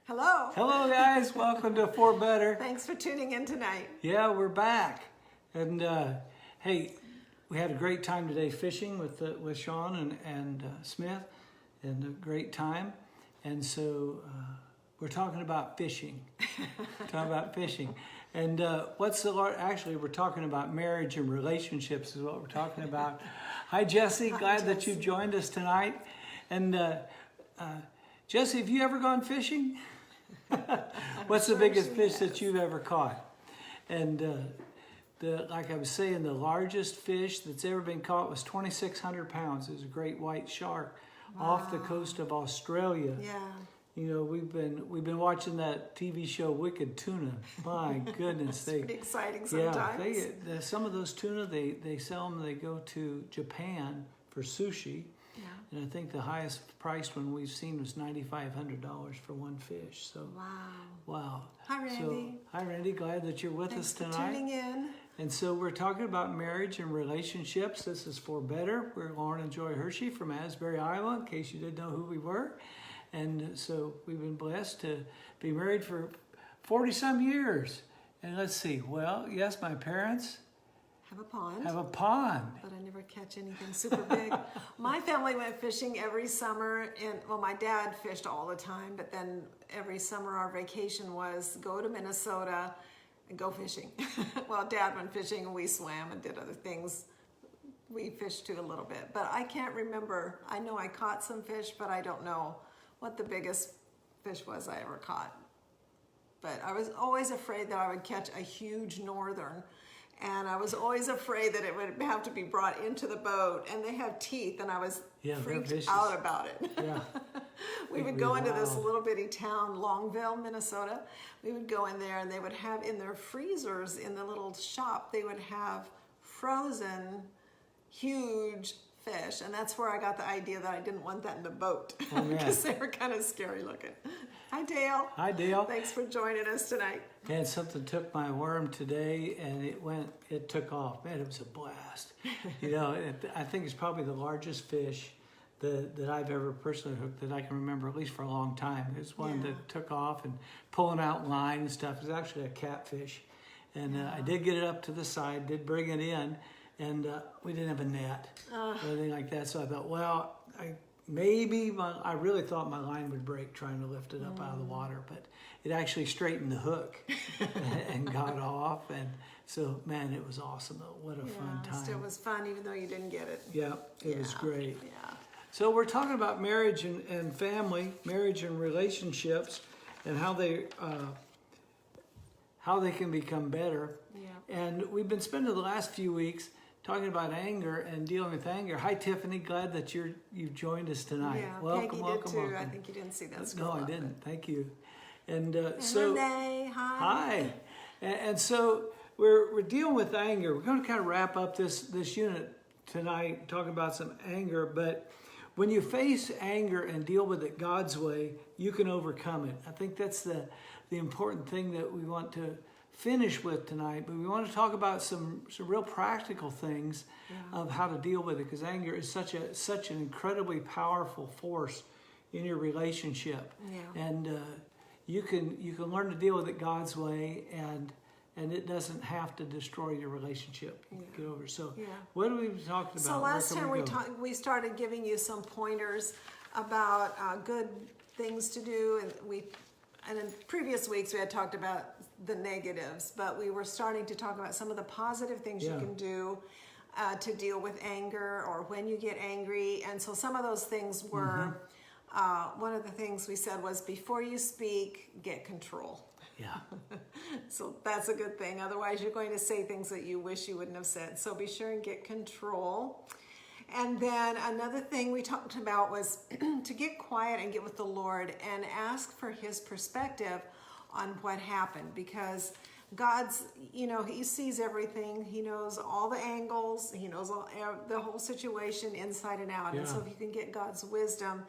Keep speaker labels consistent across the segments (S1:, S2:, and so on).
S1: Hello.
S2: Hello guys, welcome to For Better.
S1: Thanks for tuning in tonight.
S2: Yeah, we're back. And hey, we had a great time today fishing with Sean and Smith, and a great time. And so we're talking about fishing. And actually we're talking about marriage and relationships is what we're talking about. Hi Jesse, glad that you joined us tonight. And Jesse, have you ever gone fishing? What's the biggest fish that you've ever caught? And like I was saying, the largest fish that's ever been caught was 2,600 pounds. It was a great white shark off the coast of Australia.
S1: Yeah.
S2: You know, we've been watching that TV show Wicked Tuna. My goodness,
S1: It's pretty exciting sometimes.
S2: Yeah, some of those tuna they sell them. They go to Japan for sushi.
S1: Yeah.
S2: And I think the highest priced one we've seen was $9,500 for one fish. So wow.
S1: Hi Randy.
S2: Hi Randy, glad that you're with us tonight.
S1: Thanks for tuning in.
S2: And so we're talking about marriage and relationships. This is For Better. We're Lauren and Joy Hershey from Asbury, Iowa, in case you didn't know who we were. And so we've been blessed to be married for 40-some years. And let's see, well, yes, my parents
S1: Have a pond.
S2: But
S1: I never catch anything super big. My family went fishing every summer, and well, my dad fished all the time, but then every summer our vacation was go to Minnesota and go fishing. Well, Dad went fishing and we swam and did other things. We fished too a little bit, but I can't remember. I know I caught some fish, but I don't know what the biggest fish was I ever caught. But I was always afraid that I would catch a huge northern. And I was always afraid that it would have to be brought into the boat, and they have teeth, and I was freaked out about it.
S2: Yeah.
S1: We would go into this little bitty town, Longville, Minnesota. We would go in there, and they would have in their freezers in the little shop, they would have frozen huge fish, and that's where I got the idea that I didn't want that in the boat because they were kind of scary looking. Hi Dale.
S2: Hi Dale.
S1: Thanks for joining us tonight.
S2: And something took my worm today, and it took off. Man, it was a blast. You know, I think it's probably the largest fish that I've ever personally hooked that I can remember, at least for a long time. It's one that took off and pulling out line and stuff. It's actually a catfish. And I did get it up to the side, did bring it in, and we didn't have a net or anything like that. So I thought, well, I really thought my line would break trying to lift it up out of the water, but it actually straightened the hook and got off. And so, man, it was awesome though. What a fun time.
S1: It still was fun even though you didn't get it.
S2: Yeah, it was great.
S1: Yeah.
S2: So we're talking about marriage and family, marriage and relationships, and how they can become better.
S1: Yeah.
S2: And we've been spending the last few weeks talking about anger and dealing with anger. Hi, Tiffany. Glad that you've joined us tonight.
S1: Yeah,
S2: welcome,
S1: Peggy
S2: welcome,
S1: did too.
S2: welcome.
S1: I think you didn't see that.
S2: No, I didn't. Thank you. And
S1: Renee, hi.
S2: And so we're dealing with anger. We're going to kind of wrap up this unit tonight, talking about some anger. But when you face anger and deal with it God's way, you can overcome it. I think that's the important thing that we want to finish with tonight, but we want to talk about some real practical things of how to deal with it, because anger is such an incredibly powerful force in your relationship. And you can learn to deal with it God's way, and it doesn't have to destroy your relationship. Get over. So what are we talking about?
S1: So last time we started giving you some pointers about good things to do, and in previous weeks we had talked about the negatives, but we were starting to talk about some of the positive things you can do to deal with anger or when you get angry. And so some of those things were, one of the things we said was, before you speak, get control.
S2: Yeah.
S1: So that's a good thing. Otherwise you're going to say things that you wish you wouldn't have said. So be sure and get control. And then another thing we talked about was to get quiet and get with the Lord and ask for His perspective on what happened, because God's, He sees everything. He knows all the angles. He knows the whole situation inside and out. And so if you can get God's wisdom,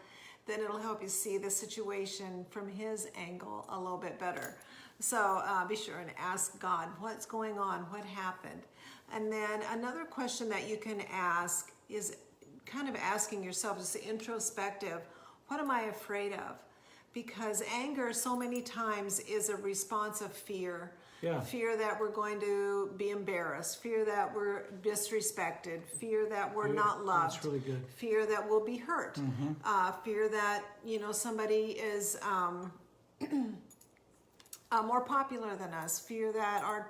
S1: then it'll help you see the situation from His angle a little bit better. So be sure and ask God, what's going on? What happened? And then another question that you can ask is kind of asking yourself, just introspective, what am I afraid of? because anger so many times is a response of fear.
S2: Yeah.
S1: Fear that we're going to be embarrassed, fear that we're disrespected, fear that we're not loved.
S2: That's really good.
S1: Fear that we'll be hurt. Fear that, somebody is more popular than us. Fear that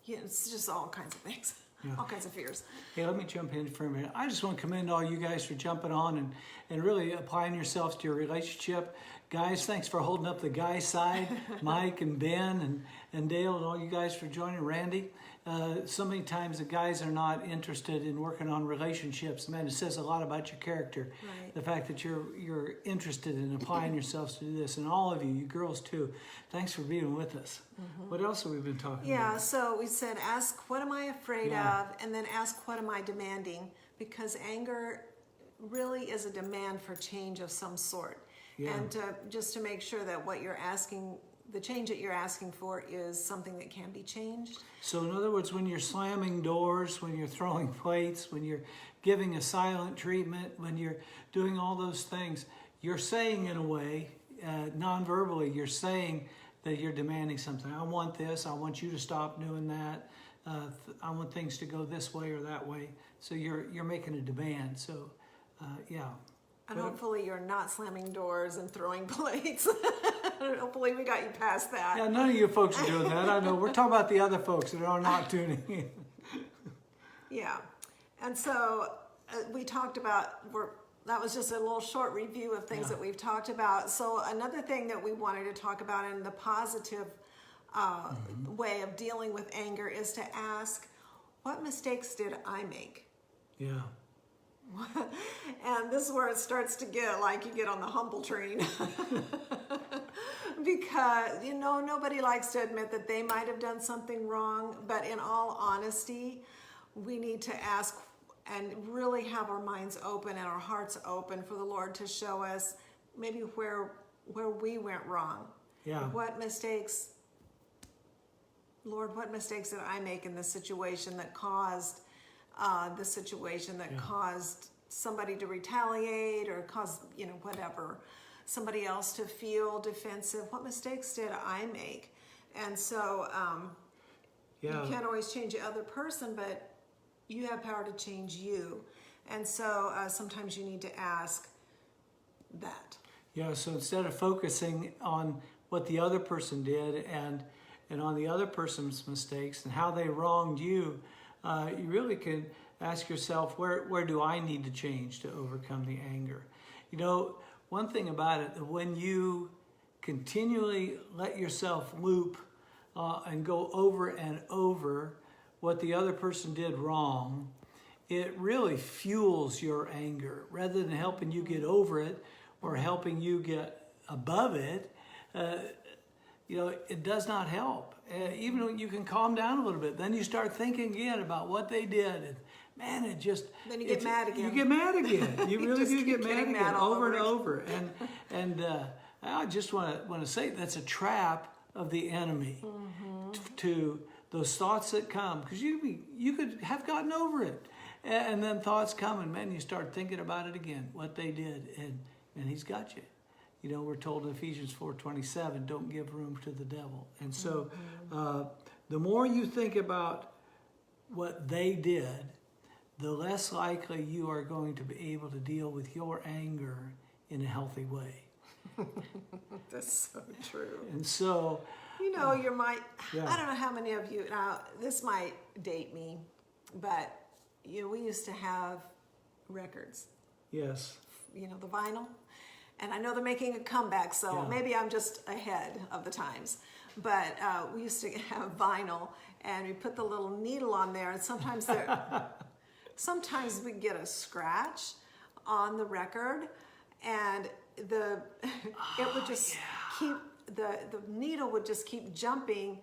S1: it's just all kinds of things.
S2: Yeah.
S1: All kinds of fears.
S2: Hey, let me jump in for a minute. I just want to commend all you guys for jumping on and really applying yourselves to your relationship. Guys, thanks for holding up the guy side. Mike and Ben and Dale and all you guys for joining. Randy. So many times the guys are not interested in working on relationships. Man, it says a lot about your character.
S1: Right.
S2: The fact that you're interested in applying yourselves to do this. And all of you girls too, thanks for being with us. What else have we been talking about?
S1: Yeah, so we said, ask, what am I afraid
S2: Yeah.
S1: of? And then ask, what am I demanding? Because anger really is a demand for change of some sort.
S2: Yeah.
S1: And just to make sure that what you're asking, the change that you're asking for is something that can be changed.
S2: So in other words, when you're slamming doors, when you're throwing plates, when you're giving a silent treatment, when you're doing all those things, you're saying in a way, non-verbally, you're saying that you're demanding something. I want this. I want you to stop doing that. I want things to go this way or that way. So you're making a demand. So yeah.
S1: And hopefully you're not slamming doors and throwing plates. Hopefully we got you past that.
S2: Yeah, none of you folks are doing that. I know. We're talking about the other folks that are not tuning in.
S1: Yeah. And so we talked about, that was just a little short review of things that we've talked about. So another thing that we wanted to talk about in the positive way of dealing with anger is to ask, what mistakes did I make?
S2: Yeah.
S1: And this is where it starts to get like you get on the humble train. Because, nobody likes to admit that they might have done something wrong. But in all honesty, we need to ask and really have our minds open and our hearts open for the Lord to show us maybe where we went wrong.
S2: Yeah.
S1: What mistakes, Lord, what mistakes did I make in this situation that caused caused somebody to retaliate or caused, whatever, somebody else to feel defensive? What mistakes did I make? And so you can't always change the other person, but you have power to change you. And so sometimes you need to ask that.
S2: Yeah, so instead of focusing on what the other person did and on the other person's mistakes and how they wronged you, you really can ask yourself, where do I need to change to overcome the anger? One thing about it, when you continually let yourself loop and go over and over what the other person did wrong, it really fuels your anger. Rather than helping you get over it or helping you get above it, it does not help. Even when you can calm down a little bit, then you start thinking again about what they did. And man,
S1: then you get mad again.
S2: You get mad again. You really do get mad again, over and over. And I just want to say that's a trap of the enemy to those thoughts that come, because you could have gotten over it, and then thoughts come, and man, you start thinking about it again, what they did, and he's got you. We're told in Ephesians 4:27, don't give room to the devil. And so the more you think about what they did, the less likely you are going to be able to deal with your anger in a healthy way.
S1: That's so true.
S2: And so,
S1: I don't know how many of you, now this might date me, but we used to have records.
S2: yes.
S1: The vinyl. And I know they're making a comeback, so maybe I'm just ahead of the times. But we used to have vinyl, and we put the little needle on there, and sometimes we get a scratch on the record, and the needle would just keep jumping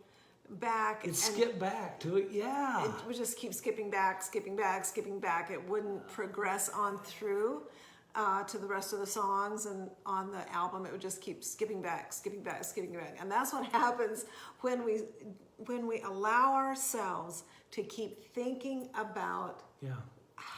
S1: back.
S2: It skipped back to it, yeah.
S1: It would just keep skipping back. It wouldn't progress on through to the rest of the songs, and on the album it would just keep skipping back. And that's what happens when we allow ourselves to keep thinking about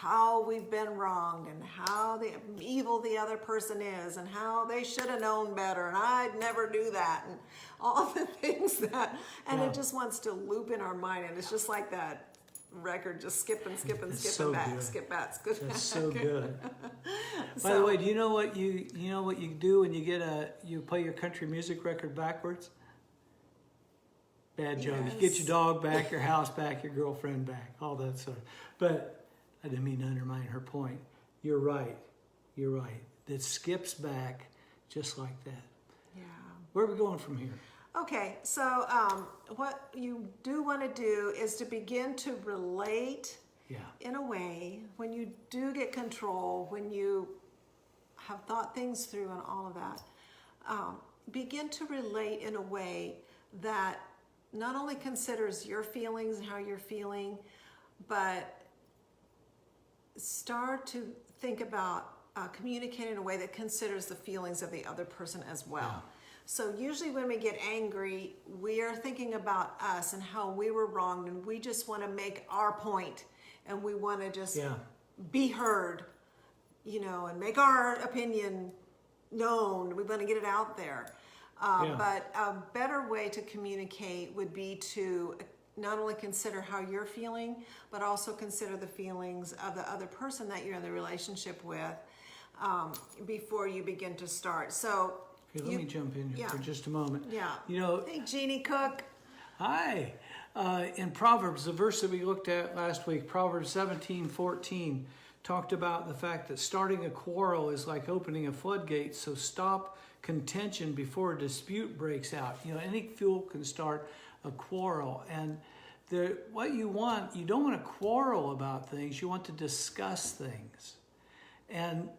S1: how we've been wronged and how evil the other person is and how they should have known better and I'd never do that and all the things that, and
S2: Yeah.
S1: it just wants to loop in our mind, and it's just like that record just skipping
S2: It's so
S1: back,
S2: good.
S1: skip back, skip back.
S2: That's so good. By
S1: So-
S2: the way, do you know what you do when you play your country music record backwards? Bad joke. You get
S1: Yes.
S2: your dog back, your house back, your girlfriend back, all that sort of. But I didn't mean to undermine her point. You're right. You're right. It skips back just like that.
S1: Yeah.
S2: Where are we going from here?
S1: Okay, so what you do want to do is to begin to relate
S2: Yeah.
S1: in a way when you do get control, when you have thought things through and all of that, begin to relate in a way that not only considers your feelings and how you're feeling, but start to think about communicating in a way that considers the feelings of the other person as well.
S2: Yeah.
S1: So usually when we get angry, we are thinking about us and how we were wronged, and we just want to make our point, and we want to just
S2: Yeah.
S1: be heard, and make our opinion known. We want to get it out there.
S2: Yeah.
S1: But a better way to communicate would be to not only consider how you're feeling, but also consider the feelings of the other person that you're in the relationship with before you begin to start. So,
S2: Okay, let me jump in here
S1: yeah.
S2: for just a moment.
S1: yeah.
S2: You know,
S1: Hey, Jeannie Cook.
S2: hi. In Proverbs, the verse that we looked at last week, Proverbs 17:14, talked about the fact that starting a quarrel is like opening a floodgate, so stop contention before a dispute breaks out. Any fuel can start a quarrel. And what you don't want to quarrel about things, you want to discuss things. And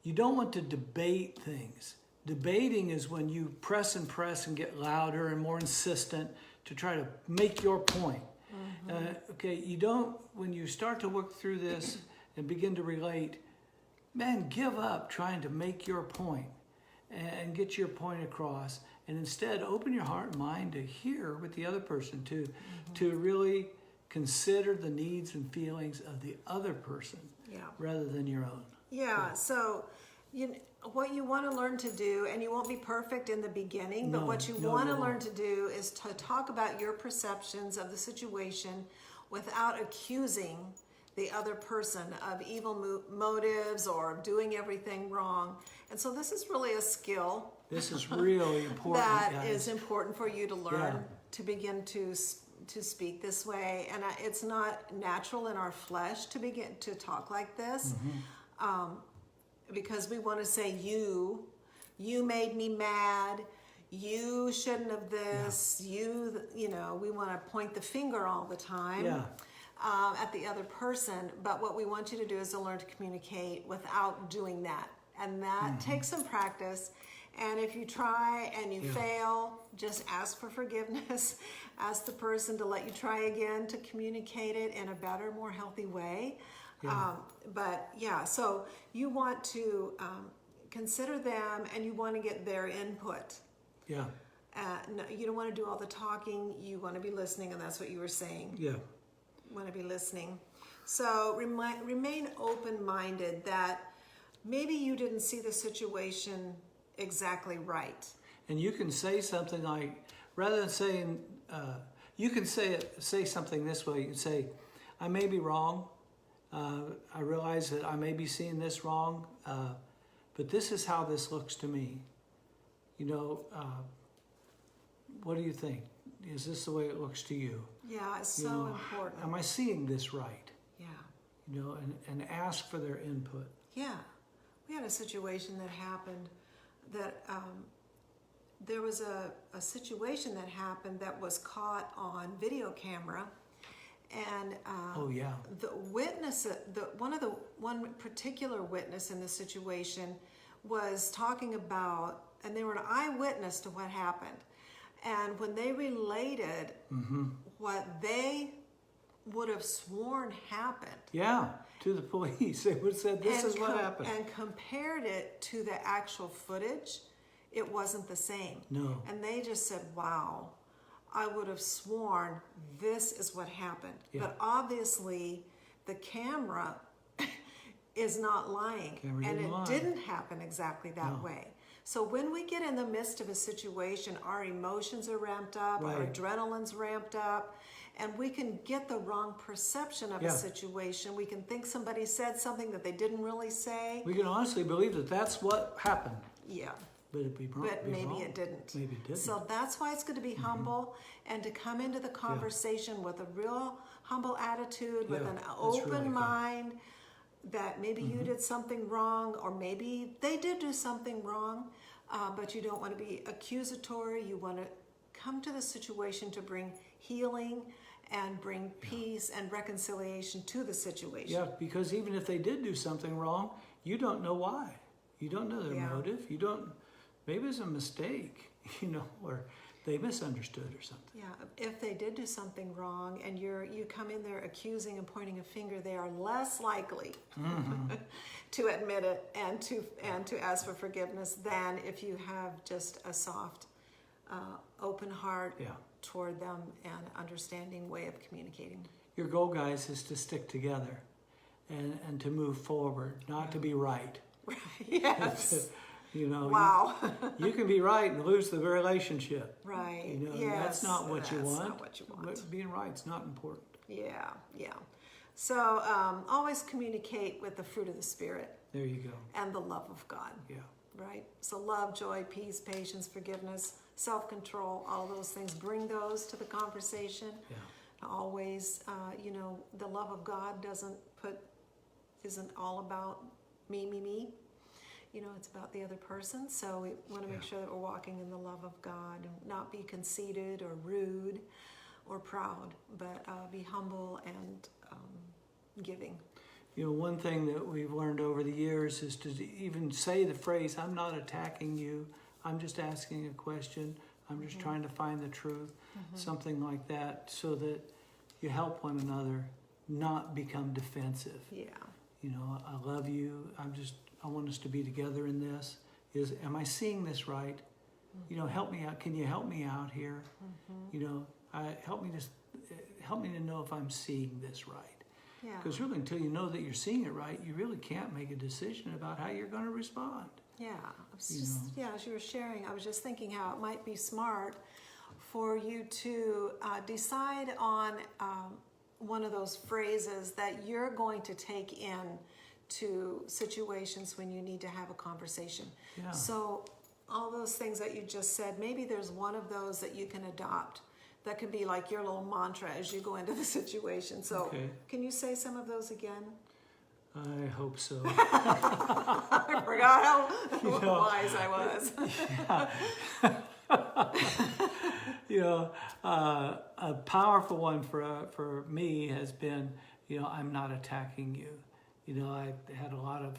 S2: you don't want to debate things. Debating is when you press and get louder and more insistent to try to make your point. When you start to work through this and begin to relate, man, give up trying to make your point and get your point across. And instead, open your heart and mind to hear with the other person, to really consider the needs and feelings of the other person rather than your own.
S1: Yeah, so what you want to learn to do, and you won't be perfect in the beginning, but what you want to learn to do is to talk about your perceptions of the situation without accusing the other person of evil motives or doing everything wrong. And so this is really a skill
S2: This is really important,
S1: that
S2: guys.
S1: is important for you to learn
S2: Yeah.
S1: to begin to speak this way. And it's not natural in our flesh to begin to talk like this. Because we want to say you made me mad, you shouldn't have this, we want to point the finger all the time at the other person. But what we want you to do is to learn to communicate without doing that. And that takes some practice. And if you try and you fail, just ask for forgiveness. Ask the person to let you try again to communicate it in a better, more healthy way. So you want to consider them, and you want to get their input.
S2: Yeah.
S1: No, you don't want to do all the talking. You want to be listening, and that's what you were saying.
S2: Yeah.
S1: You want to be listening. So remain open-minded that maybe you didn't see the situation exactly right.
S2: And you can say something like, rather than saying, you can say something this way. You can say, I may be wrong. I realize that I may be seeing this wrong, but this is how this looks to me. What do you think? Is this the way it looks to you?
S1: Yeah, it's so important.
S2: Am I seeing this right?
S1: Yeah.
S2: And ask for their input.
S1: Yeah. We had a situation that happened that there was a situation that happened that was caught on video camera. And the witness, one particular witness in this situation was talking about, and they were an eyewitness to what happened. And when they related what they would have sworn happened.
S2: Yeah, to the police. They would have said, this is what happened.
S1: And compared it to the actual footage, it wasn't the same.
S2: No.
S1: And they just said, wow, I would have sworn this is what happened.
S2: Yeah.
S1: But obviously, the camera is not lying.
S2: Camera
S1: And
S2: didn't
S1: it
S2: lie.
S1: didn't happen exactly that
S2: No.
S1: way. So when we get in the midst of a situation, our emotions are ramped up, our
S2: Right.
S1: adrenaline's ramped up, and we can get the wrong perception of
S2: Yeah.
S1: a situation. We can think somebody said something that they didn't really say.
S2: We can honestly believe that that's what happened,
S1: Yeah.
S2: but it'd be wrong.
S1: But maybe it didn't.
S2: Maybe it didn't.
S1: So that's why it's good to be humble and to come into the conversation with a real humble attitude, with
S2: Yeah,
S1: an
S2: that's really
S1: open
S2: good.
S1: mind, that maybe you did something wrong, or maybe they did do something wrong, but you don't want to be accusatory. You want to come to the situation to bring healing and bring peace and reconciliation to the situation.
S2: Yeah, because even if they did do something wrong, you don't know why. You don't know their
S1: Yeah.
S2: motive. You don't, maybe it's a mistake, or they misunderstood or something.
S1: Yeah, if they did do something wrong and you come in there accusing and pointing a finger, they are less likely to admit it and to ask for forgiveness than if you have just a soft, open heart
S2: Yeah.
S1: toward them and understanding way of communicating.
S2: Your goal, guys, is to stick together and to move forward, not to be right.
S1: Yes.
S2: Wow.
S1: Wow.
S2: You can be right and lose the relationship.
S1: Right.
S2: That's
S1: Yes,
S2: not what you
S1: that's
S2: want.
S1: not what you want.
S2: But being right's not important.
S1: Yeah. So always communicate with the fruit of the Spirit
S2: There you go.
S1: and the love of God.
S2: Yeah.
S1: Right? So love, joy, peace, patience, forgiveness, self-control, all those things, bring those to the conversation.
S2: Yeah.
S1: Always, the love of God isn't all about me. It's about the other person. So we want to make
S2: Yeah.
S1: sure that we're walking in the love of God and not be conceited or rude or proud, but be humble and giving.
S2: One thing that we've learned over the years is to even say the phrase, I'm not attacking you, I'm just asking a question, I'm just trying to find the truth, something like that, so that you help one another not become defensive.
S1: Yeah.
S2: I love you, I want us to be together in this. Am I seeing this right? Help me out. Can you help me out here? Help me to know if I'm seeing this right.
S1: Yeah.
S2: Because really, until you know that you're seeing it right, you really can't make a decision about how you're going to respond.
S1: Yeah, as you were sharing, I was just thinking how it might be smart for you to decide on one of those phrases that you're going to take in to situations when you need to have a conversation.
S2: Yeah.
S1: So all those things that you just said, maybe there's one of those that you can adopt. That could be like your little mantra as you go into the situation. So
S2: Okay.
S1: Can you say some of those again?
S2: I hope so.
S1: I forgot how wise I was.
S2: A powerful one for me has been, I'm not attacking you. I had a lot of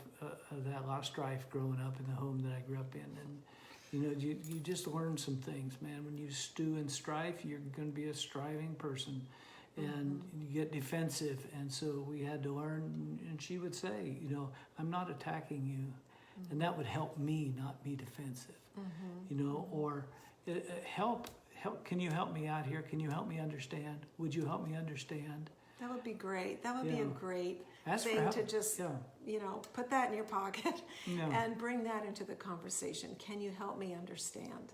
S2: that, a lot of strife growing up in the home that I grew up in, and you just learn some things, man. When you stew in strife, you're going to be a striving person, and you get defensive. And so we had to learn. And she would say, I'm not attacking you, and that would help me not be defensive. Or help. Can you help me out here? Can you help me understand? Would you help me understand?
S1: That would be great. That would be a great
S2: Ask for
S1: thing
S2: help.
S1: to just, put that in your pocket
S2: Yeah.
S1: and bring that into the conversation. Can you help me understand?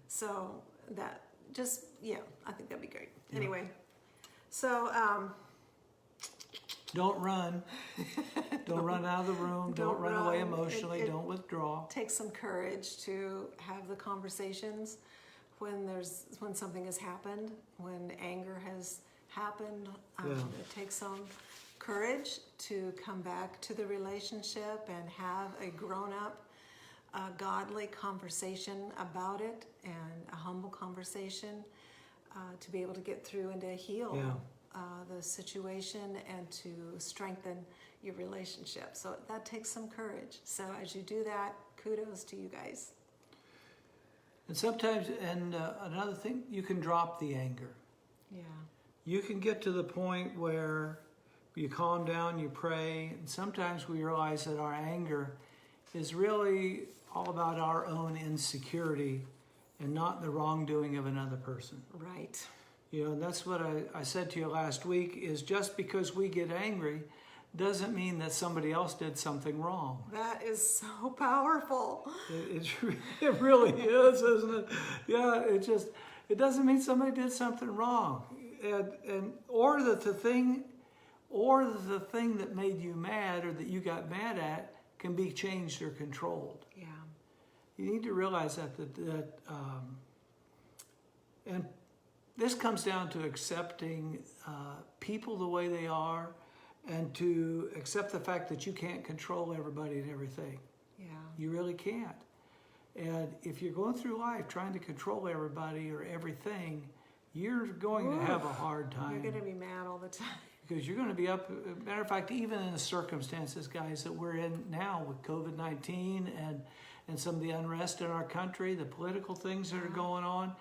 S1: So that just, I think that'd be great.
S2: Yeah.
S1: Anyway, so
S2: Don't run. Don't run out of the room. Don't run away emotionally.
S1: It
S2: Don't withdraw.
S1: takes some courage to have the conversations when something has happened, when anger has happened. It takes some courage to come back to the relationship and have a grown-up, godly conversation about it, and a humble conversation to be able to get through and to heal the situation and to strengthen your relationship. So that takes some courage. So as you do that, kudos to you guys.
S2: And sometimes, another thing, you can drop the anger.
S1: Yeah.
S2: You can get to the point where you calm down, you pray, and sometimes we realize that our anger is really all about our own insecurity and not the wrongdoing of another person.
S1: Right.
S2: You know, and that's what I said to you last week, is just because we get angry doesn't mean that somebody else did something wrong.
S1: That is so powerful.
S2: It really is, isn't it? Yeah, it doesn't mean somebody did something wrong. Or that the thing that made you mad or that you got mad at can be changed or controlled.
S1: Yeah.
S2: You need to realize and this comes down to accepting people the way they are, and to accept the fact that you can't control everybody and everything.
S1: Yeah.
S2: You really can't. And if you're going through life trying to control everybody or everything, you're going to have a hard time.
S1: You're going to be mad all the time.
S2: Because you're going to be up. Matter of fact, even in the circumstances, guys, that we're in now with COVID-19 and some of the unrest in our country, the political things that are going on,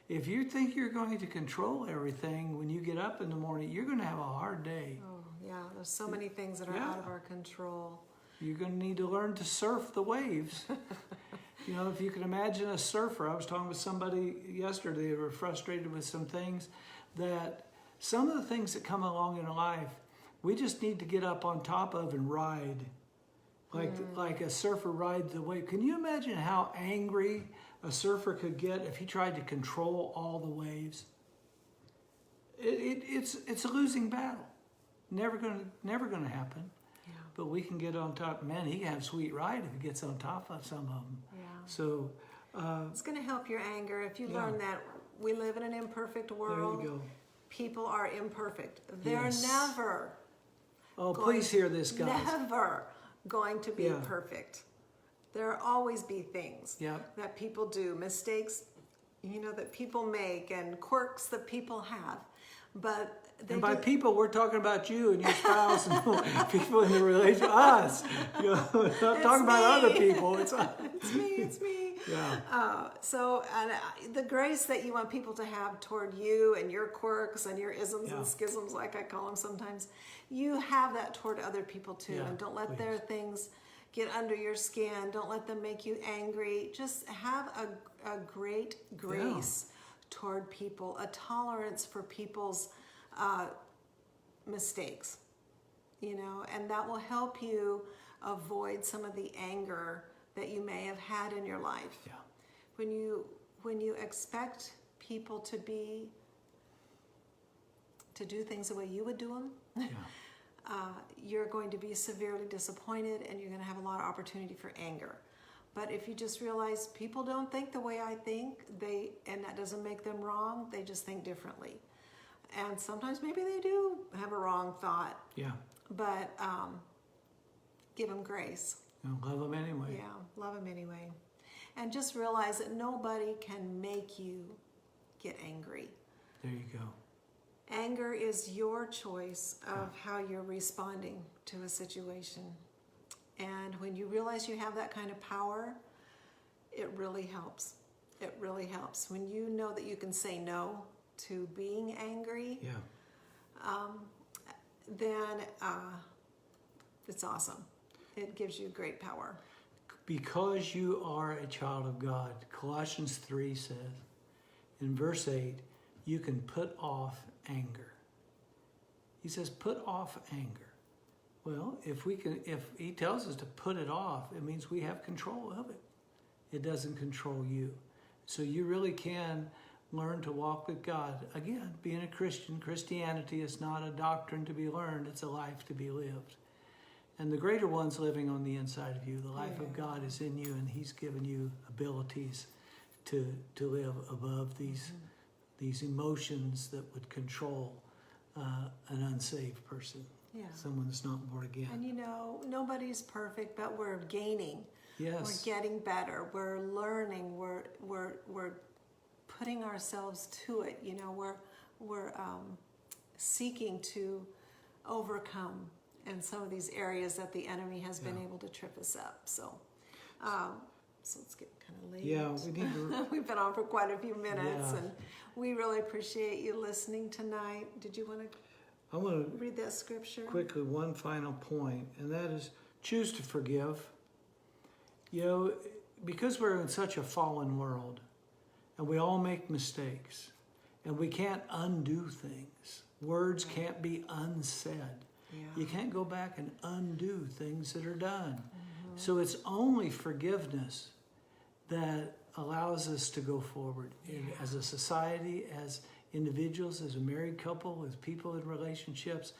S2: if you think you're going to control everything when you get up in the morning, you're going to have a hard day.
S1: Oh, yeah. There's so many things that are out of our control.
S2: You're going to need to learn to surf the waves. You know, if you can imagine a surfer. I was talking with somebody yesterday. They were frustrated with some things, that some of the things that come along in life, we just need to get up on top of and ride. Like a surfer rides the wave. Can you imagine how angry a surfer could get if he tried to control all the waves? It's a losing battle. Never gonna happen.
S1: Yeah.
S2: But we can get on top. Man, he can have a sweet ride if he gets on top of some of them.
S1: Yeah.
S2: So
S1: It's going to help your anger if you learn that we live in an imperfect world.
S2: there you go.
S1: People are imperfect. They're
S2: Yes.
S1: never,
S2: Oh, please hear this, guys.
S1: never going to be
S2: Yeah.
S1: perfect. There'll always be things
S2: Yep.
S1: that people do, mistakes, that people make, and quirks that people have. But they
S2: And by
S1: do-
S2: people, we're talking about you and your spouse and people in the relationship. Us. You know, we're not talking about other
S1: me.
S2: people. It's us.
S1: it's me.
S2: Yeah.
S1: The grace that you want people to have toward you and your quirks and your isms
S2: Yeah.
S1: and schisms, like I call them sometimes, you have that toward other people too.
S2: Yeah,
S1: And don't let
S2: please.
S1: their things get under your skin. Don't let them make you angry. Just have a great grace toward people, a tolerance for people's mistakes, and that will help you avoid some of the anger that you may have had in your life.
S2: Yeah.
S1: When you expect people to do things the way you would do them,
S2: Yeah.
S1: you're going to be severely disappointed, and you're going to have a lot of opportunity for anger. But if you just realize people don't think the way I think, and that doesn't make them wrong, they just think differently. And sometimes maybe they do have a wrong thought,
S2: Yeah.
S1: but give them grace.
S2: You know, love them anyway.
S1: Yeah, love them anyway. And just realize that nobody can make you get angry.
S2: There you go.
S1: Anger is your choice of how you're responding to a situation. And when you realize you have that kind of power, it really helps. It really helps. When you know that you can say no to being angry,
S2: Yeah.
S1: then it's awesome. It gives you great power.
S2: Because you are a child of God, Colossians 3 says, in verse 8, you can put off anger. He says, put off anger. Well, if he tells us to put it off, it means we have control of it. It doesn't control you. So you really can learn to walk with God. Again, being a Christian, Christianity is not a doctrine to be learned, it's a life to be lived. And the greater one's living on the inside of you. The life of God is in you, and he's given you abilities to live above these emotions that would control an unsaved person.
S1: Yeah.
S2: Someone that's not born again.
S1: And nobody's perfect, but we're gaining.
S2: Yes.
S1: We're getting better. We're learning. We're putting ourselves to it. We're seeking to overcome in some of these areas that the enemy has been able to trip us up. So it's getting kind of late.
S2: Yeah, we need to.
S1: We've been on for quite a few minutes,
S2: Yeah.
S1: and we really appreciate you listening tonight. Did you want to
S2: I want to
S1: read that scripture?
S2: quickly one final point, and that is choose to forgive. Because we're in such a fallen world, and we all make mistakes, And we can't undo things. Words can't be unsaid.
S1: Yeah.
S2: You can't go back and undo things that are done. So it's only forgiveness that allows us to go forward as a society, as individuals, as a married couple, as people in relationships.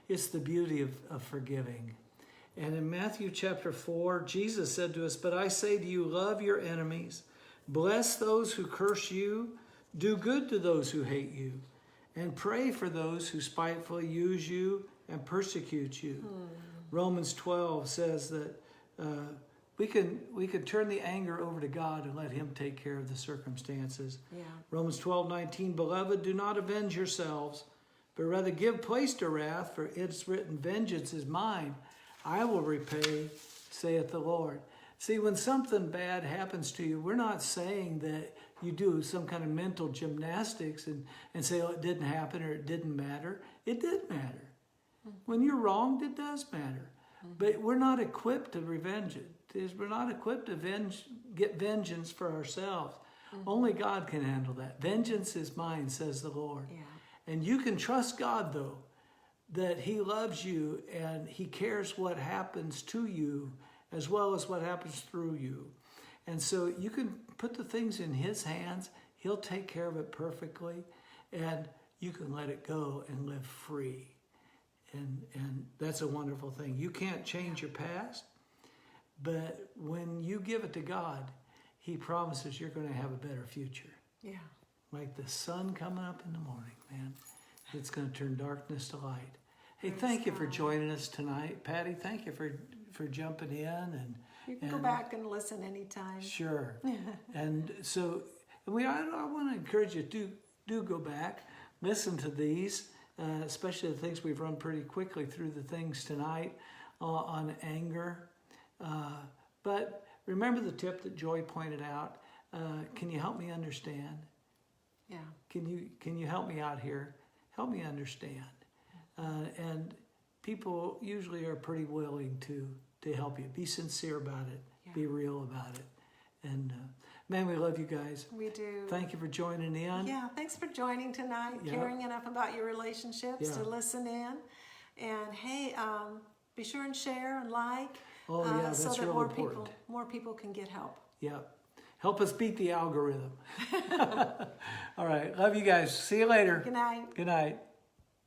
S2: It's the beauty of forgiving. And in Matthew chapter 4, Jesus said to us, "But I say to you, love your enemies, bless those who curse you, do good to those who hate you, and pray for those who spitefully use you and persecute you." Romans 12 says that we can turn the anger over to God and let him take care of the circumstances.
S1: Yeah.
S2: Romans 12:19, "Beloved, do not avenge yourselves, but rather give place to wrath, for it's written, vengeance is mine, I will repay, saith the Lord." See, when something bad happens to you, we're not saying that you do some kind of mental gymnastics and say, oh, it didn't happen or it didn't matter. It did matter. When you're wronged, it does matter. But we're not equipped to revenge it. We're not equipped to get vengeance for ourselves. Only God can handle that. Vengeance is mine, says the Lord.
S1: Yeah.
S2: And you can trust God, though, that he loves you and he cares what happens to you as well as what happens through you. And so you can put the things in his hands. He'll take care of it perfectly. And you can let it go and live free. And that's a wonderful thing. You can't change your past. But when you give it to God, he promises you're going to have a better future.
S1: Yeah.
S2: Like the sun coming up in the morning, man. It's going to turn darkness to light. Hey, thank you for joining us tonight. Patty, thank you for jumping in. And
S1: You can go back and listen anytime.
S2: Sure. And so I want to encourage you to do go back, listen to these, especially the things we've run pretty quickly through the things tonight on anger. But remember the tip that Joy pointed out. Can you help me understand?
S1: Yeah.
S2: Can you help me out here? Help me understand. And people usually are pretty willing to help you. Be sincere about it.
S1: Yeah.
S2: Be real about it. And man, we love you guys.
S1: We do.
S2: Thank you for joining in.
S1: Yeah, thanks for joining tonight,
S2: Yeah.
S1: caring enough about your relationships
S2: Yeah.
S1: to listen in. And hey, be sure and share and like.
S2: Oh, yeah, that's
S1: so that
S2: real
S1: more
S2: important.
S1: more people can get help.
S2: Yeah. Help us beat the algorithm. All right. Love you guys. See you later.
S1: Good night.
S2: Good night.